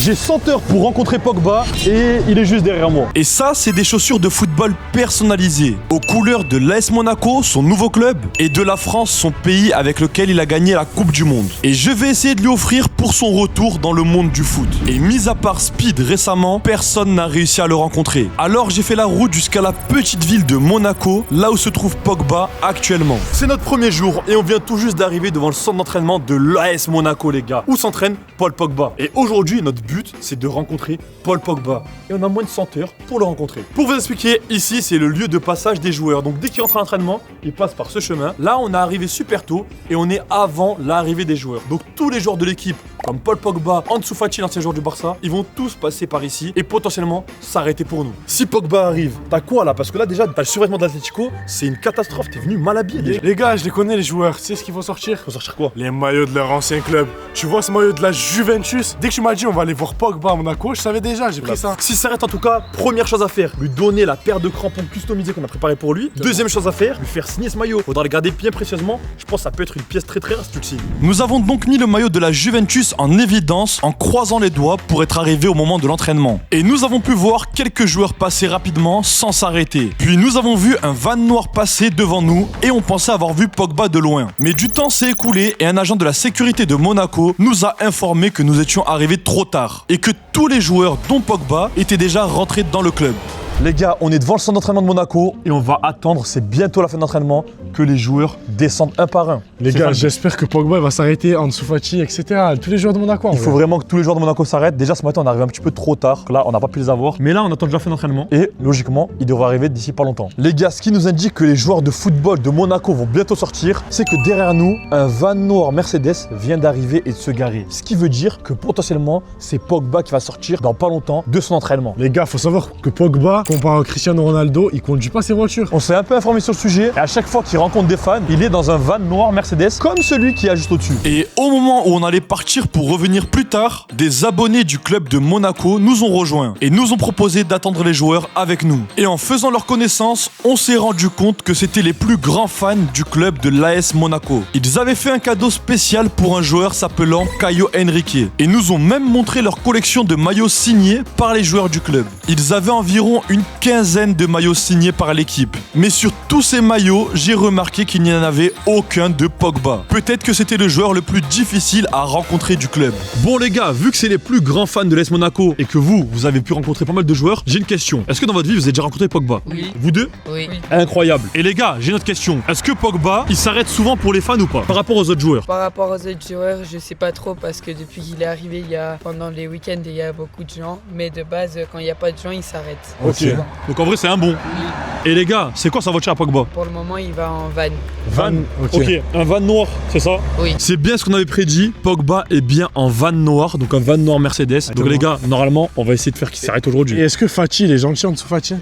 J'ai 100 heures pour rencontrer Pogba et il est juste derrière moi. Et ça, c'est des chaussures de football personnalisées, aux couleurs de l'AS Monaco, son nouveau club, et de la France, son pays avec lequel il a gagné la Coupe du Monde. Et je vais essayer de lui offrir pour son retour dans le monde du foot. Et mis à part Speed récemment, personne n'a réussi à le rencontrer. Alors j'ai fait la route jusqu'à la petite ville de Monaco, là où se trouve Pogba actuellement. C'est notre premier jour et on vient tout juste d'arriver devant le centre d'entraînement de l'AS Monaco, les gars, où s'entraîne Paul Pogba. Et aujourd'hui, notre but, c'est de rencontrer Paul Pogba. Et on a moins de 100 heures pour le rencontrer. Pour vous expliquer, ici, c'est le lieu de passage des joueurs. Donc dès qu'ils rentrent à l'entraînement, ils passent par ce chemin. Là, on est arrivé super tôt et on est avant l'arrivée des joueurs. Donc tous les joueurs de l'équipe, comme Paul Pogba, Ansu Fati, l'ancien joueur du Barça, ils vont tous passer par ici et potentiellement s'arrêter pour nous. Si Pogba arrive, t'as quoi là? Parce que là déjà, t'as le survêtement de l'Atlético, c'est une catastrophe, t'es venu mal habillé. Les gars, je les connais les joueurs, tu sais ce qu'il faut sortir? Faut sortir quoi? Les maillots de leur ancien club. Tu vois ce maillot de la Juventus? Dès que tu m'as dit on va aller voir Pogba à Monaco, je savais déjà, j'ai pris ça. S'il s'arrête en tout cas, première chose à faire, lui donner la paire de crampons customisés qu'on a préparé pour lui. Deuxième chose à faire, lui faire signer ce maillot. Faudra le garder bien précieusement, je pense que ça peut être une pièce très rare si tu le signes. Nous avons donc mis le maillot de la Juventus en évidence en croisant les doigts pour être arrivé au moment de l'entraînement. Et nous avons pu voir quelques joueurs passer rapidement sans s'arrêter. Puis nous avons vu un van noir passer devant nous et on pensait avoir vu Pogba de loin. Mais du temps s'est écoulé et un agent de la sécurité de Monaco nous a informé que nous étions arrivés trop tard et que tous les joueurs, dont Pogba, étaient déjà rentrés dans le club. Les gars, on est devant le centre d'entraînement de Monaco et on va attendre, c'est bientôt la fin d'entraînement, que les joueurs descendent un par un. Les gars, j'espère que Pogba va s'arrêter, Ansu Fati, etc. Tous les joueurs de Monaco. Il faut vraiment que tous les joueurs de Monaco s'arrêtent. Déjà ce matin, on est arrivé un petit peu trop tard. Là, on n'a pas pu les avoir. Mais là, on attend déjà la fin d'entraînement. Et logiquement, ils devraient arriver d'ici pas longtemps. Les gars, ce qui nous indique que les joueurs de football de Monaco vont bientôt sortir, c'est que derrière nous, un van noir Mercedes vient d'arriver et de se garer. Ce qui veut dire que potentiellement, c'est Pogba qui va sortir dans pas longtemps de son entraînement. Les gars, faut savoir que Pogba, comparé à Cristiano Ronaldo, il conduit pas ses voitures. On s'est un peu informé sur le sujet et à chaque fois qu'il rencontre des fans, il est dans un van noir Mercedes comme celui qui est juste au-dessus. Et au moment où on allait partir pour revenir plus tard, des abonnés du club de Monaco nous ont rejoints et nous ont proposé d'attendre les joueurs avec nous. Et en faisant leur connaissance, on s'est rendu compte que c'était les plus grands fans du club de l'AS Monaco. Ils avaient fait un cadeau spécial pour un joueur s'appelant Caio Henrique et nous ont même montré leur collection de maillots signés par les joueurs du club. Ils avaient environ une quinzaine de maillots signés par l'équipe. Mais sur tous ces maillots, j'ai remarqué qu'il n'y en avait aucun de Pogba. Peut-être que c'était le joueur le plus difficile à rencontrer du club. Bon les gars, vu que c'est les plus grands fans de l'AS Monaco et que vous avez pu rencontrer pas mal de joueurs, j'ai une question. Est-ce que dans votre vie, vous avez déjà rencontré Pogba? Oui. Vous deux? Oui. Incroyable. Et les gars, j'ai une autre question. Est-ce que Pogba, il s'arrête souvent pour les fans ou pas? Par rapport aux autres joueurs? Par rapport aux autres joueurs, je sais pas trop parce que depuis qu'il est arrivé, pendant les week-ends, il y a beaucoup de gens. Mais de base, quand il n'y a pas de gens, il s'arrête. Ok. Donc en vrai, c'est un bon. Et les gars, c'est quoi sa voiture à Pogba? Pour le moment, il va en van. Van. Ok. Un van noir, c'est ça? Oui. C'est bien ce qu'on avait prédit. Pogba est bien en van noir, donc un van noir Mercedes. Exactement. Donc les gars, normalement, on va essayer de faire qu'il s'arrête Et aujourd'hui. est-ce que Fati, il est gentil Ansu Fati? Oui,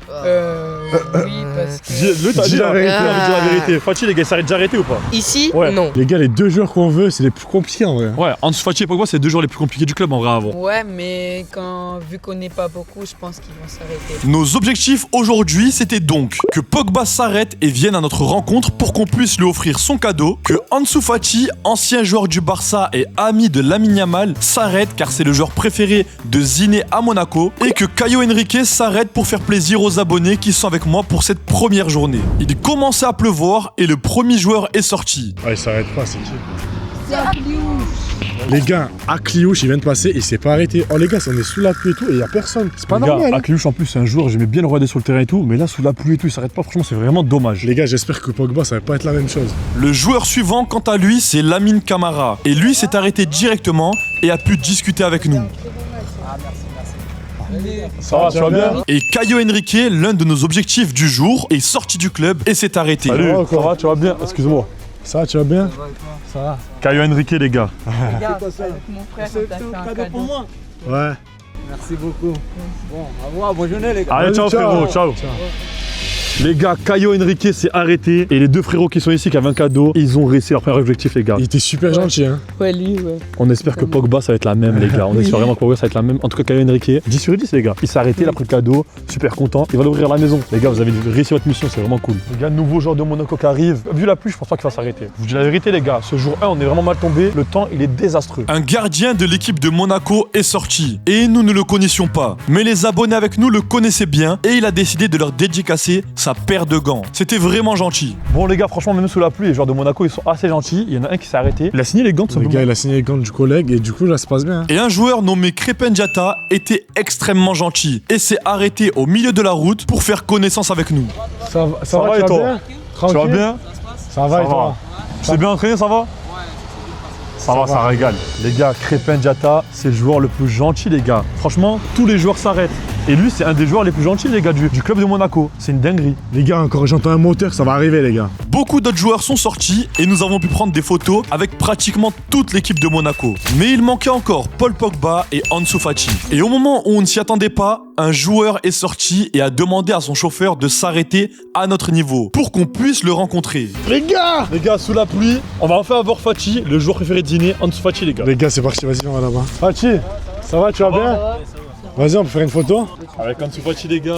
parce que... Dis la vérité, Ah. dis la vérité. Fati, les gars, il s'arrête déjà arrêté ou pas? Ici, Ouais. non. Les gars, les deux joueurs qu'on veut, c'est les plus compliqués en vrai. Ouais, Ansu Fati et Pogba, c'est les deux joueurs les plus compliqués du club en vrai avant. Ouais, mais vu qu'on n'est pas beaucoup, je pense qu'ils vont s'arrêter. Nos objectifs aujourd'hui, c'était donc que Pogba s'arrête et vienne à notre rencontre pour qu'on puisse lui offrir son cadeau, que Ansu Fati, ancien joueur du Barça et ami de Lamine Yamal, s'arrête car c'est le joueur préféré de Ziné à Monaco, et que Caio Henrique s'arrête pour faire plaisir aux abonnés qui sont avec moi pour cette première journée. Il commençait à pleuvoir et le premier joueur est sorti. Ah, il s'arrête pas, c'est qui? Les gars, Akliouche, il vient de passer, il s'est pas arrêté. Oh les gars, on est sous la pluie et tout, et il y a personne. C'est pas Les normal. gars, hein. Akliouche en plus c'est un joueur, j'aimais bien le regarder sur le terrain et tout, mais là sous la pluie et tout, il s'arrête pas, franchement c'est vraiment dommage. Les gars, j'espère que Pogba, ça va pas être la même chose. Le joueur suivant, quant à lui, c'est Lamine Camara. Et lui s'est arrêté directement et a pu discuter avec nous. Ça va, tu vas bien? Et Caio Henrique, l'un de nos objectifs du jour, est sorti du club et s'est arrêté. Salut, va, ça va, tu vas bien? Excuse-moi. Ça va, tu vas bien? Caio Henrique les gars. Regarde, avec mon frère, on t'a fait un cadeau. Ouais. Merci beaucoup. Bon, au revoir, bonne journée les gars. Allez, ciao Ciao. frérot, ciao. Les gars, Caio Henrique s'est arrêté et les deux frérots qui sont ici qui avaient un cadeau, ils ont réussi leur premier objectif, les gars. Il était super gentil, hein. Ouais, lui, ouais. On espère que Pogba ça va être la même, les gars. On espère vraiment que Pogba ça va être la même. En tout cas, Caio Henrique, 10 sur 10, les gars. Il s'est arrêté, il a pris le cadeau, super content. Il va l'ouvrir à la maison. Les gars, vous avez réussi votre mission, c'est vraiment cool. Les gars, nouveau joueur de Monaco qui arrive. Vu la pluie, je pense pas qu'il va s'arrêter. Je vous dis la vérité, les gars. Ce jour 1, on est vraiment mal tombé. Le temps, il est désastreux. Un gardien de l'équipe de Monaco est sorti et nous ne le connaissions pas. Mais les abonnés avec nous le connaissaient bien et il a décidé de leur dédicacer sa paire de gants. C'était vraiment gentil. Bon, les gars, franchement, même sous la pluie, les joueurs de Monaco, ils sont assez gentils. Il y en a un qui s'est arrêté. Il a signé les gants, tout Le simplement. gars, il a signé les gants du collègue et du coup, là, ça se passe bien. Hein. Et un joueur nommé Crépin Diatta était extrêmement gentil et s'est arrêté au milieu de la route pour faire connaissance avec nous. Ça va et tu toi? vas bien? Tu Tranquille? vas bien? Ça va et toi? Tu t'es bien entraîné, ça va? Ça va, ça régale. Les gars, Crépin Diatta, c'est le joueur le plus gentil, les gars. Franchement, tous les joueurs s'arrêtent. Et lui, c'est un des joueurs les plus gentils, les gars, du club de Monaco. C'est une dinguerie. Les gars, encore j'entends un moteur, ça va arriver, les gars. Beaucoup d'autres joueurs sont sortis et nous avons pu prendre des photos avec pratiquement toute l'équipe de Monaco. Mais il manquait encore Paul Pogba et Ansu Fati. Et au moment où on ne s'y attendait pas, un joueur est sorti et a demandé à son chauffeur de s'arrêter à notre niveau pour qu'on puisse le rencontrer. Les gars! Les gars, sous la pluie, on va enfin avoir Fati, le joueur préféré de dîner, Ansu Fati, les gars. Les gars, c'est parti, vas-y, on va là-bas. Fati, ça va, tu vas bien? Vas-y, on peut faire une photo? Avec Ansu Fati, les gars.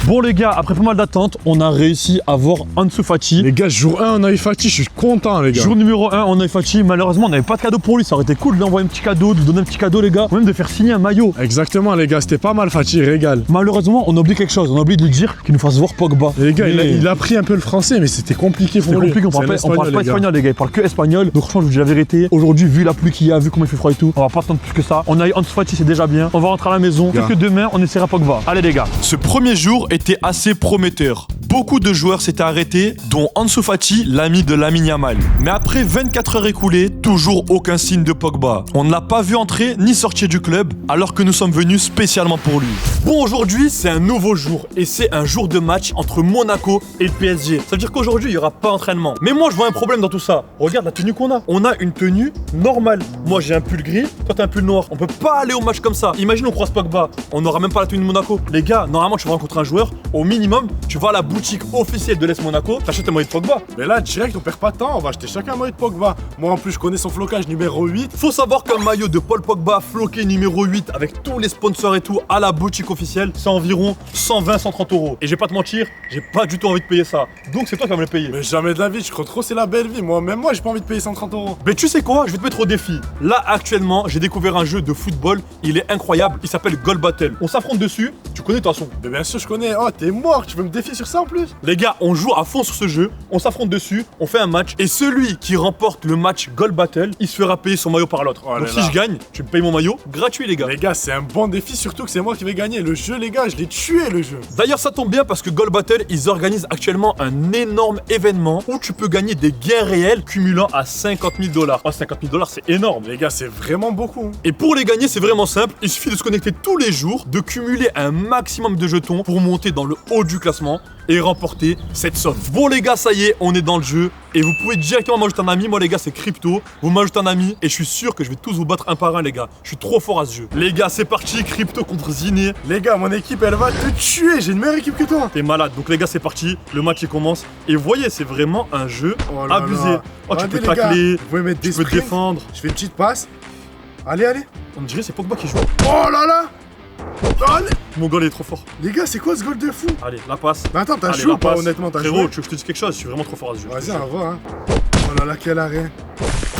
Bon les gars, après pas mal d'attentes, on a réussi à voir Ansu Fati. Les gars, jour 1, on a eu Fati, je suis content, les gars. Jour numéro 1, on a eu Fati. Malheureusement, on n'avait pas de cadeau pour lui. Ça aurait été cool de lui envoyer un petit cadeau, de lui donner un petit cadeau, les gars. Ou même de faire signer un maillot. Exactement, les gars, c'était pas mal, Fati, régale. Malheureusement, on a oublié quelque chose. On a oublié de lui dire qu'il nous fasse voir Pogba. Et les gars, Mais il a appris un peu le français, mais c'était compliqué pour c'est lui. compliqué, on parle pas espagnol, les gars. Il parle que espagnol. Donc, franchement, je vous dis la vérité. Aujourd'hui, vu la pluie qu'il y a, vu comment il fait froid et tout, on va pas attendre plus que ça. On a eu Ansu Fati, c'est déjà bien. On va rentrer à la maison. Gars. Que demain, on essaiera Pogba. Allez, les gars. Ce premier jour était assez prometteur. Beaucoup de joueurs s'étaient arrêtés, dont Ansu Fati, l'ami de Lamine Yamal. Mais après 24 heures écoulées, toujours aucun signe de Pogba. On ne l'a pas vu entrer ni sortir du club, alors que nous sommes venus spécialement pour lui. Bon, aujourd'hui, c'est un nouveau jour, et c'est un jour de match entre Monaco et le PSG. Ça veut dire qu'aujourd'hui, il n'y aura pas d'entraînement. Mais moi, je vois un problème dans tout ça. Regarde la tenue qu'on a. On a une tenue normale. Moi, j'ai un pull gris, toi, t'as un pull noir. On peut pas aller au match comme ça. Imagine, on croise Pogba. On n'aura même pas la tenue de Monaco. Les gars, normalement, tu vas rencontrer un joueur, au minimum, tu vas à la boutique officielle de l'Est Monaco, t'achètes un maillot de Pogba. Mais là, direct, on perd pas de temps, on va acheter chacun un maillot de Pogba. Moi, en plus, je connais son flocage numéro 8. Faut savoir qu'un maillot de Paul Pogba floqué numéro 8 avec tous les sponsors et tout à la boutique officielle, c'est environ 120-130 euros. Et je vais pas te mentir, j'ai pas du tout envie de payer ça. Donc c'est toi qui vas me le payer. Mais jamais de la vie, je crois trop, c'est la belle vie. Même moi, j'ai pas envie de payer 130 euros. Mais tu sais quoi, je vais te mettre au défi. Là actuellement, j'ai découvert un jeu de football, il est incroyable, il s'appelle Goal Battle. On s'affronte dessus, tu connais de toute façon. Mais bien sûr, je connais. Oh, t'es mort, tu veux me défier sur ça en plus? Les gars, on joue à fond sur ce jeu, on s'affronte dessus, on fait un match, et celui qui remporte le match Goal Battle, il se fera payer son maillot par l'autre. Oh Donc là si là. je gagne, tu me payes mon maillot, gratuit les gars. Les gars, c'est un bon défi, surtout que c'est moi qui vais gagner. Le jeu, les gars, je l'ai tué, le jeu. D'ailleurs, ça tombe bien parce que Goal Battle, ils organisent actuellement un énorme événement où tu peux gagner des gains réels cumulant à 50 000 $. Oh, 50 000 $, c'est énorme. Les gars, c'est vraiment beaucoup. Et pour les gagner, c'est vraiment simple. Il suffit de se connecter tous les jours, de cumuler un maximum de jetons pour monter dans le haut du classement et remporter cette somme. Bon les gars, ça y est, on est dans le jeu et vous pouvez directement m'ajouter un ami. Moi les gars, c'est Crypto. Vous m'ajoutez un ami et je suis sûr que je vais tous vous battre un par un les gars. Je suis trop fort à ce jeu. Les gars, c'est parti, Crypto contre Ziné. Les gars, mon équipe, elle va te tuer. J'ai une meilleure équipe que toi. T'es malade. Donc les gars, c'est parti. Le match il commence et vous voyez, c'est vraiment un jeu Oh là abusé. là. Oh, tu Regardez, peux les gars, tacler, vous pouvez mettre tu des peux te sprints. défendre. Je fais une petite passe. Allez, allez. On dirait c'est Pogba qui joue. Oh là là. Allez. Mon goal il est trop fort. Les gars, c'est quoi ce goal de fou? Allez, la passe. Mais attends, t'as Allez, joué la ou pas, passe. honnêtement? T'as Frérot, joué? tu veux que je te dise quelque chose? Je suis vraiment trop fort à ce jeu. Vas-y, on va voir, hein. Oh là là, quel arrêt.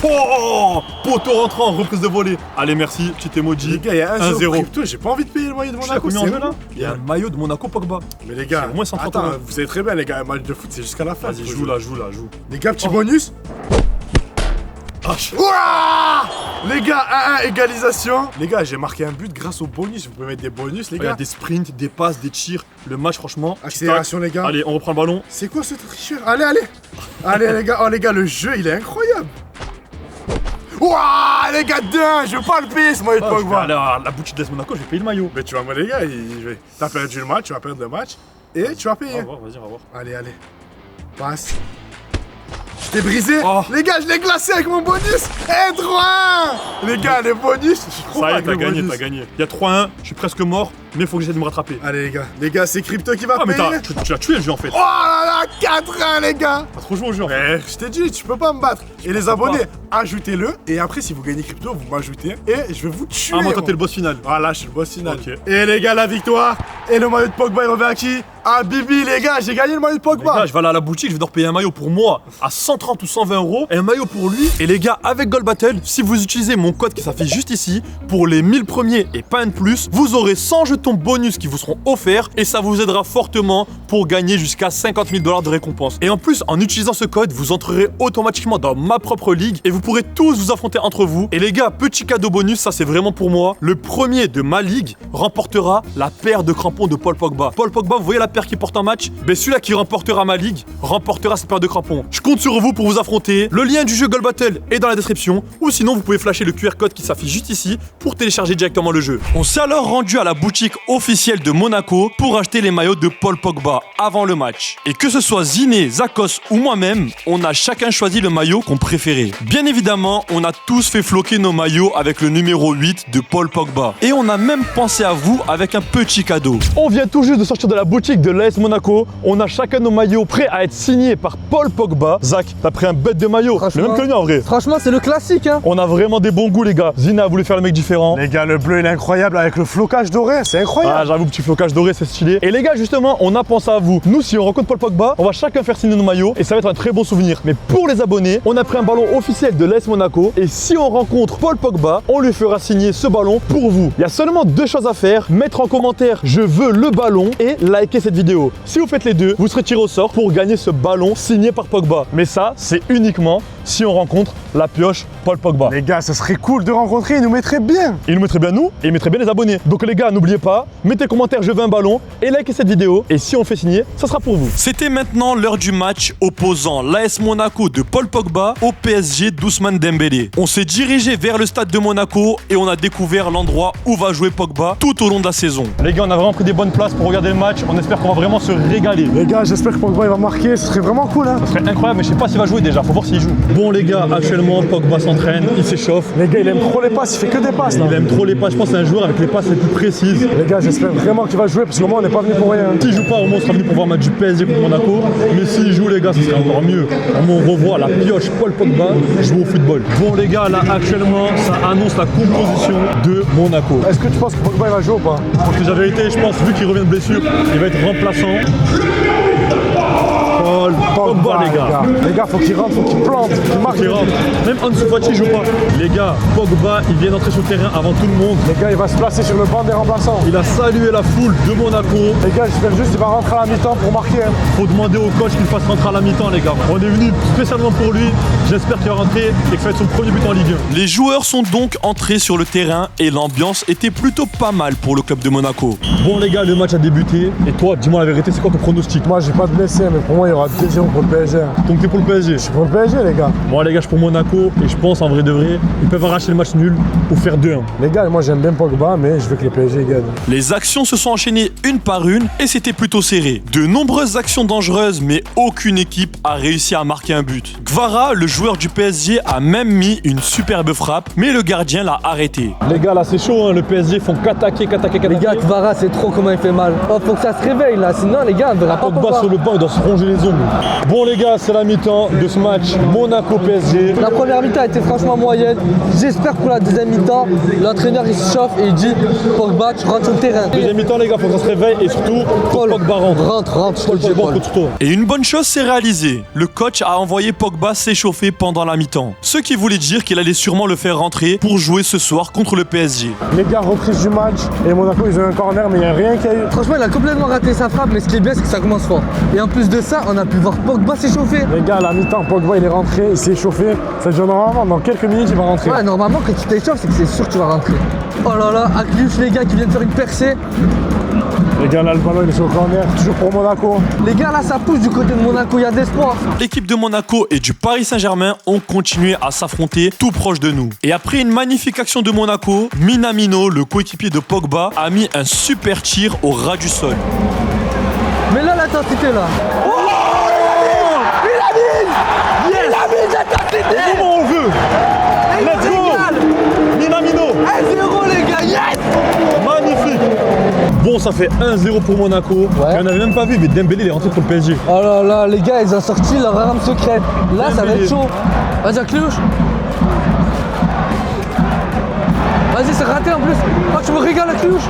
Oh, poteau rentrant, reprise de volée. Allez, merci, petit emoji. Les gars, il y a 1-0 1-0. crypto, j'ai pas envie de payer le maillot de Tu sais Monaco. combien en c'est jeu là? bon. Il y a un maillot de Monaco Pogba. Mais les gars, C'est au moins 130 attends, euros. vous savez très bien, les gars, un match de foot, c'est jusqu'à la fin. Vas-y, joue là, joue là, joue. Les gars, petit bonus. Ah, Ouah. Les gars, 1-1, égalisation. Les gars, j'ai marqué un but grâce au bonus. Vous pouvez mettre des bonus, les il y a gars. des sprints, des passes, des tirs. Le match, franchement. Accélération, les gars. Allez, on reprend le ballon. C'est quoi ce tricheur? Allez, allez. Allez, les gars. Oh, les gars, le jeu, il est incroyable. Ouah, les gars, je veux pas le payer, ce maillot de Ah, je vais Pogba. aller à la boutique d'Est Monaco, je vais payer le maillot. Mais tu vas voir, les gars, t'as perdu le match, tu vas perdre le match. Et tu vas On payer. va voir, vas-y, on va voir. Allez, allez. Passe. Je t'ai brisé. Oh. Les gars, je l'ai glacé avec mon bonus. Et 3-1. Les gars, les bonus. Je crois Ça y pas est, que t'as le gagné, bonus. t'as gagné. Il y a 3-1, je suis presque mort. mais faut que j'essaie de me rattraper. Allez les gars, c'est Crypto qui va Ah mais payer. tu l'as tué le jeu en fait. Oh là là, 4-1 les gars. T'as trop joué au jeu en fait. Eh, je t'ai dit, tu peux pas me battre. Et les abonnés, ajoutez-le. Et après, si vous gagnez Crypto, vous m'ajoutez. Et je vais vous tuer. Ah moi toi t'es le boss final. Voilà, je suis le boss final. Ok. Et les gars, la victoire. Et le maillot de Pogba, il revient à qui? Ah Bibi les gars, j'ai gagné le maillot de Les Pogba. gars, je vais aller à la boutique, je vais devoir payer un maillot pour moi à 130 ou 120 euros et un maillot pour lui. Et les gars, avec Gold Battle, si vous utilisez mon code qui s'affiche juste ici, pour les 1000 premiers et pas un de plus, vous aurez 100 jetons bonus qui vous seront offerts et ça vous aidera fortement pour gagner jusqu'à 50 000 $ de récompense. Et en plus, en utilisant ce code, vous entrerez automatiquement dans ma propre ligue et vous pourrez tous vous affronter entre vous. Et les gars, petit cadeau bonus, ça c'est vraiment pour moi. Le premier de ma ligue remportera la paire de crampons de Paul Pogba. Paul Pogba, vous voyez la paire qui porte en match? Ben celui-là qui remportera ma ligue remportera cette paire de crampons. Je compte sur vous pour vous affronter. Le lien du jeu Gold Battle est dans la description ou sinon vous pouvez flasher le QR code qui s'affiche juste ici pour télécharger directement le jeu. On s'est alors rendu à la boutique officielle de Monaco pour acheter les maillots de Paul Pogba avant le match. Et que ce soit Ziné, Zakos ou moi-même, on a chacun choisi le maillot qu'on préférait. Bien évidemment, on a tous fait floquer nos maillots avec le numéro 8 de Paul Pogba. Et on a même pensé à vous avec un petit cadeau. On vient tout juste de sortir de la boutique de l'AS Monaco. On a chacun nos maillots prêts à être signés par Paul Pogba. Zach, t'as pris un bête de maillot. Le même que le mien en vrai. Franchement, c'est le classique, hein. On a vraiment des bons goûts les gars. Zina a voulu faire le mec différent. Les gars, le bleu il est incroyable avec le flocage doré, c'est incroyable. Ah j'avoue, petit flocage doré, c'est stylé. Et les gars, justement, on a pensé à vous. Nous, si on rencontre Paul Pogba, on va chacun faire signer nos maillots et ça va être un très bon souvenir. Mais pour les abonnés, on a pris un ballon officiel de l'AS Monaco et si on rencontre Paul Pogba, on lui fera signer ce ballon pour vous. Il y a seulement deux choses à faire, mettre en commentaire je veux le ballon et liker cette vidéo. Si vous faites les deux, vous serez tiré au sort pour gagner ce ballon signé par Pogba. Mais ça, c'est uniquement si on rencontre la pioche Paul Pogba. Les gars, ça serait cool de rencontrer, il nous mettrait bien. Il nous mettrait bien nous et il mettrait bien les abonnés. Donc les gars, n'oubliez pas, mettez commentaire je veux un ballon et likez cette vidéo. Et si on fait signer, ça sera pour vous. C'était maintenant l'heure du match opposant l'AS Monaco de Paul Pogba au PSG d'Ousmane Dembélé. On s'est dirigé vers le stade de Monaco et on a découvert l'endroit où va jouer Pogba tout au long de la saison. Les gars, on a vraiment pris des bonnes places pour regarder le match. On espère qu'on va vraiment se régaler. Les gars, j'espère que Pogba il va marquer, ce serait vraiment cool hein. Ça serait incroyable, mais je sais pas s'il va jouer déjà. Faut voir s'il joue. Bon les gars, actuellement Pogba s'entraîne, il s'échauffe. Les gars, il aime trop les passes, il fait que des passes là. Il aime trop les passes. Je pense que c'est un joueur avec les passes les plus précises. Les gars, j'espère vraiment qu'il va jouer parce que moi on n'est pas venu pour rien. S'il joue pas, au moins on sera venu pour voir un match du PSG contre Monaco. Mais s'il joue les gars, ce serait encore mieux. Au moins on revoit la pioche Paul Pogba jouer au football. Bon les gars, là actuellement, ça annonce la composition de Monaco. Est-ce que tu penses que Pogba il va jouer ou pas? Pour te dire la vérité, je pense, vu qu'il revient de blessure, il va être remplaçant. Paul Pogba les gars. Les gars, faut qu'il rentre, faut qu'il plante, qu'il marque. Il rentre. Même Ansu Fati joue pas. Les gars, Pogba, il vient d'entrer sur le terrain avant tout le monde. Les gars, il va se placer sur le banc des remplaçants. Il a salué la foule de Monaco. Les gars, j'espère juste qu'il va rentrer à la mi-temps pour marquer. Hein. Faut demander au coach qu'il fasse rentrer à la mi-temps les gars. On est venu spécialement pour lui. J'espère qu'il va rentrer et que ça va être son premier but en Ligue 1. Les joueurs sont donc entrés sur le terrain et l'ambiance était plutôt pas mal pour le club de Monaco. Bon les gars, le match a débuté. Et toi, dis-moi la vérité, c'est quoi ton pronostic? Moi, j'ai pas de blessé, mais pour moi, il y aura 2-0 pour le PSG. Donc t'es pour le PSG? Je suis pour le PSG, les gars. Moi les gars, je suis pour Monaco. Et je pense en vrai de vrai, ils peuvent arracher le match nul ou faire 2-1. Les gars, moi, j'aime bien Pogba, mais je veux que le PSG gagne. Les actions se sont enchaînées une par une et c'était plutôt serré. De nombreuses actions dangereuses, mais aucune équipe a réussi à marquer un but. Gvara, le joueur du PSG, a même mis une superbe frappe, mais le gardien l'a arrêté. Les gars, là c'est chaud, hein. Le PSG font qu'attaquer. Les gars, Kvara, c'est trop comment il fait mal. Oh, faut que ça se réveille là, sinon les gars, on verra pas Pogba Pogba. sur le banc, il doit se ronger les ongles. Bon les gars, c'est la mi-temps de ce match Monaco-PSG. La première mi-temps a été franchement moyenne. J'espère pour la deuxième mi-temps, l'entraîneur il se chauffe et il dit Pogba, tu rentres sur le terrain. Deuxième mi-temps les gars, faut qu'on se réveille et surtout, faut que Pogba rentre. Rentre, je te le dis, Paul. Et une bonne chose s'est réalisée. Le coach a envoyé Pogba s'échauffer pendant la mi-temps. Ce qui voulait dire qu'il allait sûrement le faire rentrer pour jouer ce soir contre le PSG. Les gars, reprise du match. Et Monaco, ils ont eu un corner, mais il n'y a rien qui a eu. Franchement, il a complètement raté sa frappe, mais ce qui est bien, c'est que ça commence fort. Et en plus de ça, on a pu voir Pogba s'échauffer. Les gars, à la mi-temps, Pogba, il est rentré, il s'est échauffé. Ça veut dire normalement, dans quelques minutes, il va rentrer. Ouais, normalement, quand tu t'échauffes, c'est que c'est sûr que tu vas rentrer. Oh là là, Akliouche, les gars, qui viennent faire une percée. Les gars, là, le ballon, il est sur le corner. Toujours pour Monaco. Les gars, là, ça pousse du côté de Monaco, il y a d'espoir. L'équipe de Monaco et du Paris Saint-Germain ont continué à s'affronter tout proche de nous. Et après une magnifique action de Monaco, Minamino, le coéquipier de Pogba, a mis un super tir au ras du sol. Mais là, l'intensité, là. Oh, il a mis l'intensité. Comment on veut? Let's go! Minamino! 1-0, les gars, yes. Magnifique! Bon ça fait 1-0 pour Monaco. Ouais. Et on n'avait même pas vu, mais Dembélé il est rentré pour le PSG. Oh là là, les gars, ils ont sorti leur arme secrète. Là, ça va être chaud. Vas-y, Cléouche. Vas-y, c'est raté en plus. Oh, tu me régales, Cléouche.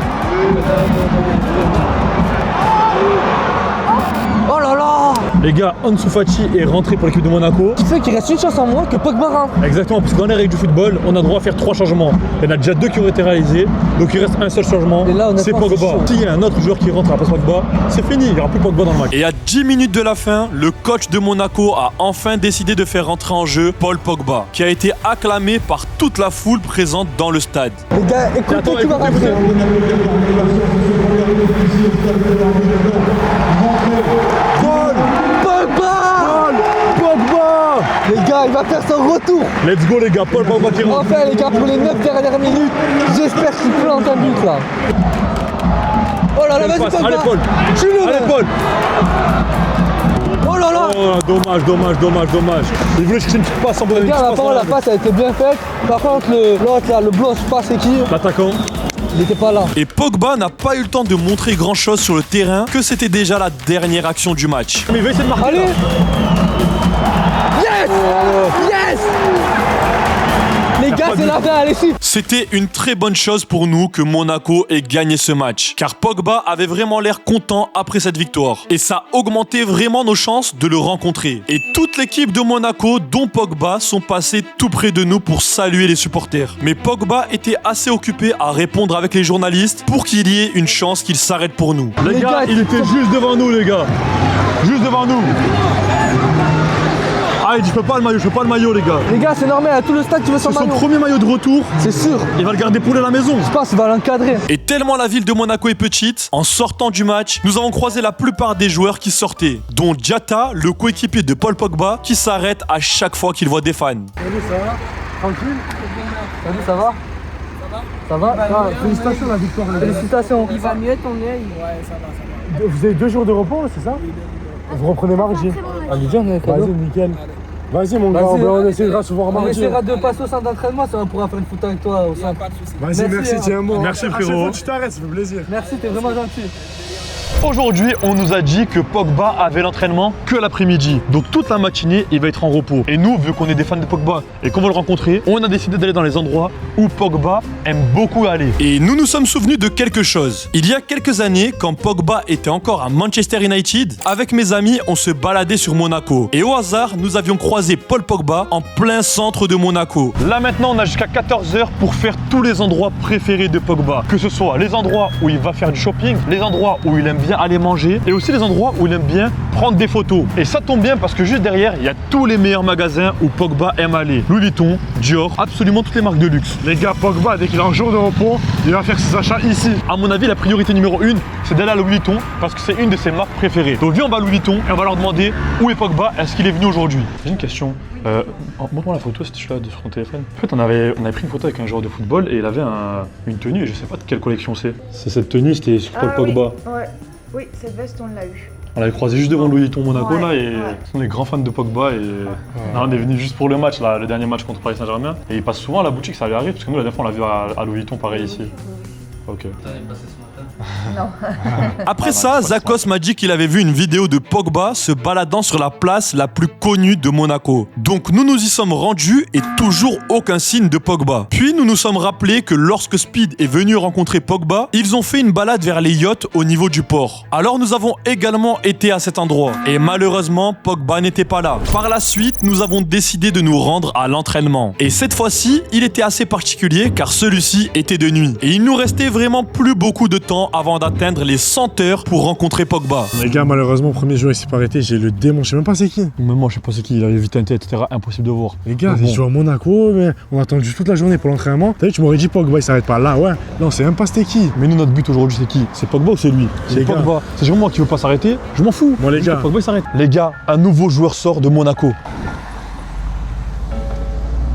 Oh là là. Les gars, Ansu Fati est rentré pour l'équipe de Monaco. Ce qui fait qu'il reste une chance en moins que Pogba rentre. Exactement, parce que dans les règles du football, on a droit à faire 3 changements. Il y en a déjà 2 qui ont été réalisés, donc il reste un seul changement. Et là, honnêtement, c'est c'est Pogba. chaud. S'il y a un autre joueur qui rentre à la place Pogba, c'est fini, il n'y aura plus Pogba dans le match. Et à 10 minutes de la fin, le coach de Monaco a enfin décidé de faire rentrer en jeu Paul Pogba, qui a été acclamé par toute la foule présente dans le stade. Les gars, écoutez Attends, qui va écoutez, rentrer. Pogba. Les gars, il va faire son retour. Let's go les gars, Paul Pogba qui rentre. Enfin, les gars, pour les 9 dernières minutes, j'espère qu'il plante un but là. Oh là là, vas-y, Pogba. Allez Paul. Tue-le. Allez Paul. Oh là là. Oh, dommage. Il voulait chercher une petite passe en bonne Les gars, apparemment, la passe a été bien faite. Par contre, l'autre là, le blanc, je sais pas c'est qui, L'attaquant. il n'était pas là. Et Pogba n'a pas eu le temps de montrer grand chose sur le terrain, que c'était déjà la dernière action du match. Mais il va essayer de marquer. Allez. là. Yes. Yes. Les gars, c'est la fin, allez, si. C'était une très bonne chose pour nous que Monaco ait gagné ce match, car Pogba avait vraiment l'air content après cette victoire. Et ça a augmenté vraiment nos chances de le rencontrer. Et toute l'équipe de Monaco, dont Pogba, sont passés tout près de nous pour saluer les supporters. Mais Pogba était assez occupé à répondre avec les journalistes pour qu'il y ait une chance qu'il s'arrête pour nous. Les gars, il était juste devant nous les gars. Juste devant nous. Ah, il dit je peux pas le maillot les gars. Les gars, c'est normal, à tout le stade, tu veux son C'est son maillot. premier maillot de retour. C'est sûr. Il va le garder pour lui à la maison. Je pense qu'il va l'encadrer. Et tellement la ville de Monaco est petite, en sortant du match, nous avons croisé la plupart des joueurs qui sortaient, dont Diatta, le coéquipier de Paul Pogba, qui s'arrête à chaque fois qu'il voit des fans. Salut, ça va? Tranquille? Salut, ça va? Ça va? Ah, félicitations la victoire. Félicitations. Il va mieux ton œil. Vous avez 2 jours de repos, c'est ça? Vous reprenez mardi. Allez, viens, on a un cadeau. Vas-y, nickel. Vas-y, mon gars, Vas-y. on essaiera de se voir On mardi. essaiera de passer au centre d'entraînement, ça on pourra faire une photo avec toi au centre. Vas-y, merci, hein. tiens un mot. Merci, À chaque frérot. fois que tu t'arrêtes, ça fait plaisir. Merci, t'es vraiment gentil. Aujourd'hui, on nous a dit que Pogba avait l'entraînement que l'après-midi. Donc toute la matinée, il va être en repos. Et nous, vu qu'on est des fans de Pogba et qu'on veut le rencontrer, on a décidé d'aller dans les endroits où Pogba aime beaucoup aller. Et nous nous sommes souvenus de quelque chose. Il y a quelques années, quand Pogba était encore à Manchester United, avec mes amis, on se baladait sur Monaco. Et au hasard, nous avions croisé Paul Pogba en plein centre de Monaco. Là maintenant, on a jusqu'à 14h pour faire tous les endroits préférés de Pogba. Que ce soit les endroits où il va faire du shopping, les endroits où il aime bien aller manger et aussi les endroits où il aime bien prendre des photos. Et ça tombe bien parce que juste derrière, il y a tous les meilleurs magasins où Pogba aime aller. Louis Vuitton, Dior, absolument toutes les marques de luxe. Les gars, Pogba, dès qu'il est en jour de repos, il va faire ses achats ici. À mon avis, la priorité numéro 1, c'est d'aller à Louis Vuitton parce que c'est une de ses marques préférées. Donc viens, on va à Louis Vuitton et on va leur demander où est Pogba, est-ce qu'il est venu aujourd'hui. J'ai une question. Montre-moi la photo si tu l'as sur ton téléphone. En fait, on avait pris une photo avec un joueur de football et il avait une tenue et je sais pas de quelle collection c'est. C'est cette tenue, c'était sur Paul Pogba. Oui, cette veste, on l'a eu. On l'avait croisé juste devant Louis Vuitton Monaco Ouais, là et ouais. on est grands fans de Pogba et là, on est venu juste pour le match là, le dernier match contre Paris Saint-Germain et il passe souvent à la boutique, ça lui arrive parce que nous la dernière fois on l'a vu à Louis Vuitton pareil ici. Ok. Non. Après ça, Zakos m'a dit qu'il avait vu une vidéo de Pogba se baladant sur la place la plus connue de Monaco. Donc nous nous y sommes rendus et toujours aucun signe de Pogba. Puis nous nous sommes rappelés que lorsque Speed est venu rencontrer Pogba, ils ont fait une balade vers les yachts au niveau du port. Alors nous avons également été à cet endroit et malheureusement Pogba n'était pas là. Par la suite, nous avons décidé de nous rendre à l'entraînement. Et cette fois-ci, il était assez particulier car celui-ci était de nuit. Et il nous restait vraiment plus beaucoup de temps avant d'atteindre les 100 heures pour rencontrer Pogba. Les gars, malheureusement, premier jour, il s'est pas arrêté. J'ai le démon, je sais même pas c'est qui. Même moi je sais pas c'est qui, il avait vitalité etc. Impossible de voir. Les gars, Mais j'ai bon. joué à Monaco, mais on a attendu toute la journée pour l'entraînement. T'as vu, tu m'aurais dit Pogba, il s'arrête pas là, ouais. Non, c'est même pas c'était qui. Mais nous notre but aujourd'hui c'est qui? C'est Pogba ou c'est lui? C'est Les gars. Pogba. C'est vraiment moi qui veut pas s'arrêter, je m'en fous. Bon, les Juste gars. que Pogba il s'arrête. Les gars, un nouveau joueur sort de Monaco.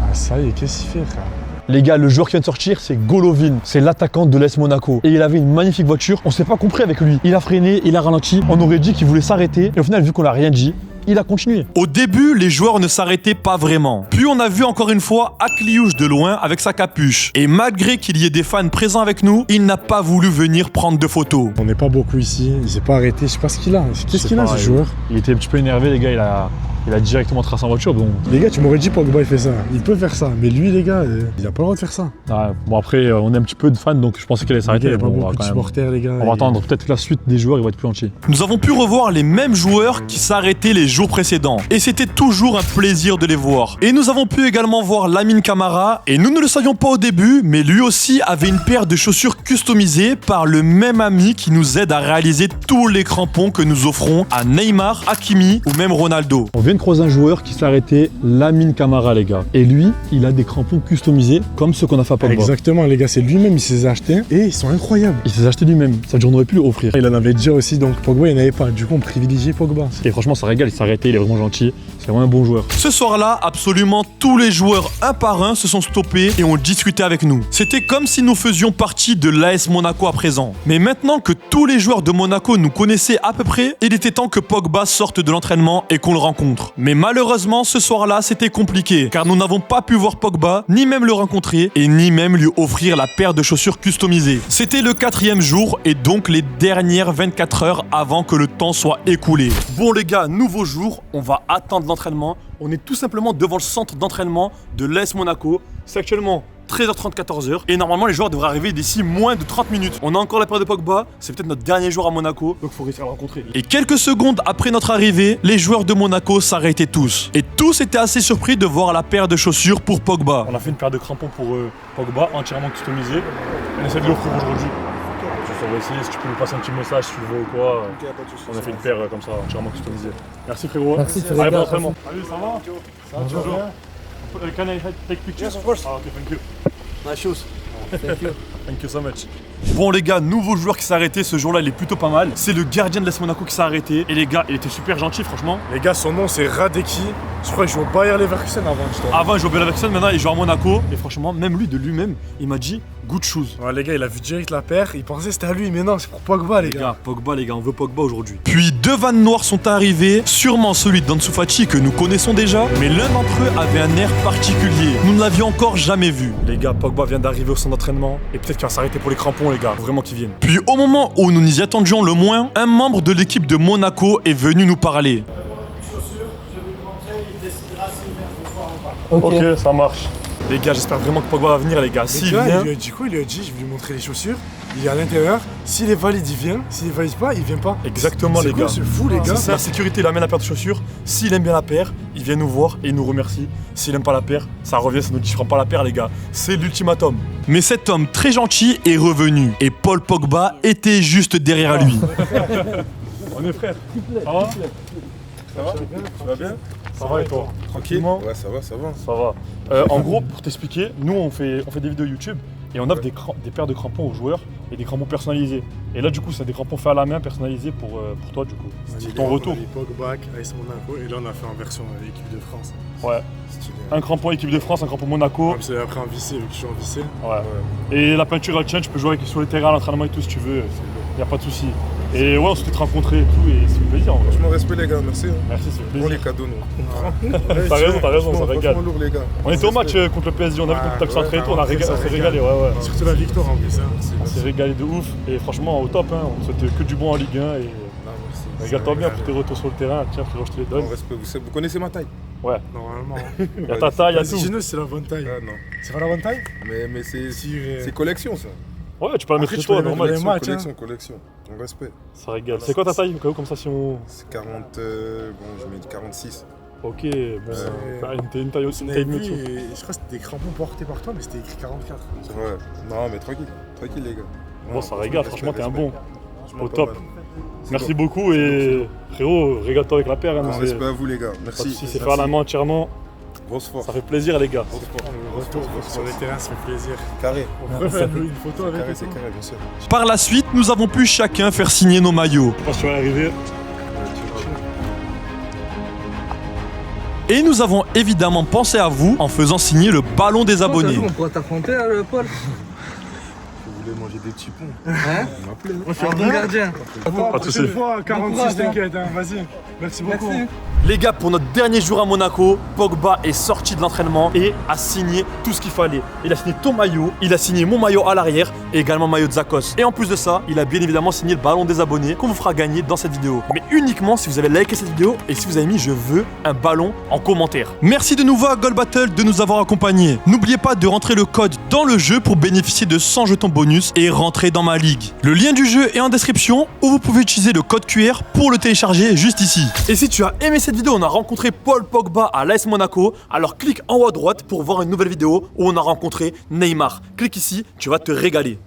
Ah, ça y est, qu'est-ce qu'il fait, frère? Les gars, le joueur qui vient de sortir, c'est Golovin. C'est l'attaquant de l'AS Monaco. Et il avait une magnifique voiture. On s'est pas compris avec lui. Il a freiné, il a ralenti. On aurait dit qu'il voulait s'arrêter. Et au final, vu qu'on n'a rien dit, il a continué. Au début, les joueurs ne s'arrêtaient pas vraiment. Puis on a vu encore une fois Akliouche de loin avec sa capuche. Et malgré qu'il y ait des fans présents avec nous, il n'a pas voulu venir prendre de photos. On n'est pas beaucoup ici, il s'est pas arrêté, je sais pas ce qu'il a. Qu'est-ce qu'il a ce joueur? Il était un petit peu énervé, les gars, il a directement tracé en voiture. Donc... Les gars, tu m'aurais dit Pogba il fait ça. Il peut faire ça, mais lui les gars, il a pas le droit de faire ça. Ouais, bon après, on est un petit peu de fans, donc je pensais qu'il allait s'arrêter. Il y a pas Bon, beaucoup de supporters les gars. on va attendre peut-être que la suite des joueurs, ils vont être plus gentils. Nous avons pu revoir les mêmes joueurs qui s'arrêtaient les jours précédents. Et c'était toujours un plaisir de les voir. Et nous avons pu également voir Lamine Camara. Et nous ne le savions pas au début, mais lui aussi avait une paire de chaussures customisées par le même ami qui nous aide à réaliser tous les crampons que nous offrons à Neymar, Hakimi ou même Ronaldo. On vient de croiser un joueur qui s'est arrêté, Lamine Camara, les gars. Et lui, il a des crampons customisés comme ceux qu'on a fait à Pogba. Exactement les gars, c'est lui-même, il s'est les a achetés et ils sont incroyables. Il s'est acheté lui-même, ça veut dire on aurait pu lui offrir. Il en avait déjà aussi, donc Pogba il n'avait pas. Du coup on privilégiait Pogba. Et franchement, ça régale, il s'est arrêté, il est vraiment gentil. C'est vraiment un bon joueur. Ce soir-là, absolument tous les joueurs un par un se sont stoppés et ont discuté avec nous. C'était comme si nous faisions partie de l'AS Monaco à présent. Mais maintenant que tous les joueurs de Monaco nous connaissaient à peu près, il était temps que Pogba sorte de l'entraînement et qu'on le rencontre. Mais malheureusement, ce soir-là, c'était compliqué, car nous n'avons pas pu voir Pogba, ni même le rencontrer, et ni même lui offrir la paire de chaussures customisées. C'était le 4e jour, et donc les dernières 24 heures avant que le temps soit écoulé. Bon les gars, nouveau jour, on va attendre l'entraînement. On est tout simplement devant le centre d'entraînement de l'AS Monaco. C'est actuellement 13h30, 14h. Et normalement, les joueurs devraient arriver d'ici moins de 30 minutes. On a encore la paire de Pogba. C'est peut-être notre dernier jour à Monaco. Donc, il faut réussir à le rencontrer. Et quelques secondes après notre arrivée, les joueurs de Monaco s'arrêtaient tous. Et tous étaient assez surpris de voir la paire de chaussures pour Pogba. On a fait une paire de crampons pour Pogba, entièrement customisée. On essaie de l'offrir aujourd'hui. On va essayer, si tu peux nous passer un petit message si tu veux ou quoi. On a fait une paire comme ça, entièrement customisée. Merci frérot. Merci frérot. Allez, bon entraînement. Salut, ça va? Ça va toujours. Can I take pictures? Yes, of course. Ah, ok, thank you. Nice shoes. Thank you. Thank you so much. Bon les gars, nouveau joueur qui s'est arrêté ce jour-là, il est plutôt pas mal. C'est le gardien de l'AS Monaco qui s'est arrêté. Et les gars, il était super gentil franchement. Les gars, son nom c'est Radeki. Je crois qu'il joue au Bayer Leverkusen avant justement. Avant il jouait au Bayer Leverkusen, maintenant il joue à Monaco. Et franchement, même lui de lui-même, il m'a dit good shoes. Ouais, les gars, il a vu direct la paire, il pensait que c'était à lui, mais non, c'est pour Pogba les gars. Pogba les gars, on veut Pogba aujourd'hui. Puis deux vannes noires sont arrivées, sûrement celui d'Ansu Fati que nous connaissons déjà, mais l'un d'entre eux avait un air particulier. Nous ne l'avions encore jamais vu. Les gars, Pogba vient d'arriver au centre d'entraînement et peut-être qu'il va s'arrêter pour les crampons les gars, faut vraiment qu'il vienne. Puis au moment où nous nous y attendions le moins, un membre de l'équipe de Monaco est venu nous parler. Ok, ça marche. Les gars, j'espère vraiment que Pogba va venir les gars. S'il gars, vient... il lui a dit quoi? Il lui a dit, je vais lui montrer les chaussures. Il est à l'intérieur. S'il est valide, il vient. S'il est valide pas, il vient pas. Exactement les gars. C'est fou les gars. C'est ça, la sécurité, il amène la paire de chaussures. S'il aime bien la paire, il vient nous voir et il nous remercie. S'il aime pas la paire, ça revient, ça nous dit je prends pas la paire les gars. C'est l'ultimatum. Mais cet homme très gentil est revenu et Paul Pogba était juste derrière lui. On est frères. Ça va? Ça va? Tu vas bien? Ça va et toi? Tranquillement? Ouais, ça va, ça va. Ça va. En gros, pour t'expliquer, nous on fait des vidéos YouTube et on offre des paires de crampons aux joueurs et des crampons personnalisés. Et là du coup c'est des crampons faits à la main personnalisés pour toi du coup. C'est ton retour. Pogba, AS Monaco, et là on a fait en version équipe de France. Ouais. Stylé. Un crampon équipe de France, un crampon Monaco. Même si après en vissé, vu que je suis en vissé. Ouais. Et la peinture elle tient, tu peux jouer avec sur les terrains, à l'entraînement et tout si tu veux. Y a pas de souci. Et ouais, on s'est rencontrés et tout et c'est un plaisir en vrai. Franchement, respect les gars, merci. Merci, c'est un Bon plaisir. les cadeaux, nous. T'as raison, ça régale. Franchement lourd les gars. On était au match contre le PSG, on a vu que t'as centré et tout, on s'est régalé, ouais. Surtout la victoire en plus. On s'est régalé de ouf et franchement au top, hein. On souhaite que du bon en Ligue 1 et régale-toi bien pour tes retours sur le terrain. Tiens frérot, je te les donne. Bon respect, vous connaissez ma taille? Ouais. Normalement. Y'a ta taille, y'a Vas-y, tout. Gino, c'est la bonne taille. Ah non. C'est pas la bonne taille? Mais c'est collection ça. Ouais, tu peux la mettre Après, chez tu peux toi, la mettre normal. dans les matchs, Collection. On respect. Ça régale. C'est quoi ta taille au cas où comme ça si on. C'est 40. Bon, je mets 46. Ok, bon. T'es une taille aussi, une taille de métier. Je crois que c'était des crampons portés par toi, mais c'était écrit 44. Ouais. Non, mais tranquille les gars. Bon, ça régale, franchement, t'es un bon. Au Pas top. mal. Merci beaucoup et frérot, régale-toi avec la paire. Hein, Bon respect à vous les gars. Merci. Si c'est fait à la main entièrement, Grosse force. ça fait plaisir les gars. Le retour sur les terrains, ça fait plaisir. Carré. On peut faire une photo avec Carré, et c'est tout. carré, bien sûr. Par la suite, nous avons pu chacun faire signer nos maillots. Je pense que tu vas y arriver. Et nous avons évidemment pensé à vous en faisant signer le ballon des abonnés. On pourra t'affronter, Paul. voulais manger des petits ponts. Hein? Il m'a appelé. Moi, je suis un bon gardien. Attends, Pas de soucis. prochaine fois, 46, courage, hein. t'inquiète, hein, vas-y. Merci beaucoup. Merci. Les gars, pour notre dernier jour à Monaco, Pogba est sorti de l'entraînement et a signé tout ce qu'il fallait. Il a signé ton maillot, il a signé mon maillot à l'arrière et également le maillot de Zakos. Et en plus de ça, il a bien évidemment signé le ballon des abonnés qu'on vous fera gagner dans cette vidéo. Mais uniquement si vous avez liké cette vidéo et si vous avez mis je veux un ballon en commentaire. Merci de nouveau à Gold Battle de nous avoir accompagnés. N'oubliez pas de rentrer le code dans le jeu pour bénéficier de 100 jetons bonus et rentrer dans ma ligue. Le lien du jeu est en description où vous pouvez utiliser le code QR pour le télécharger juste ici. Et si tu as aimé cette vidéo, on a rencontré Paul Pogba à l'AS Monaco, alors clique en haut à droite pour voir une nouvelle vidéo où on a rencontré Neymar. Clique ici, tu vas te régaler.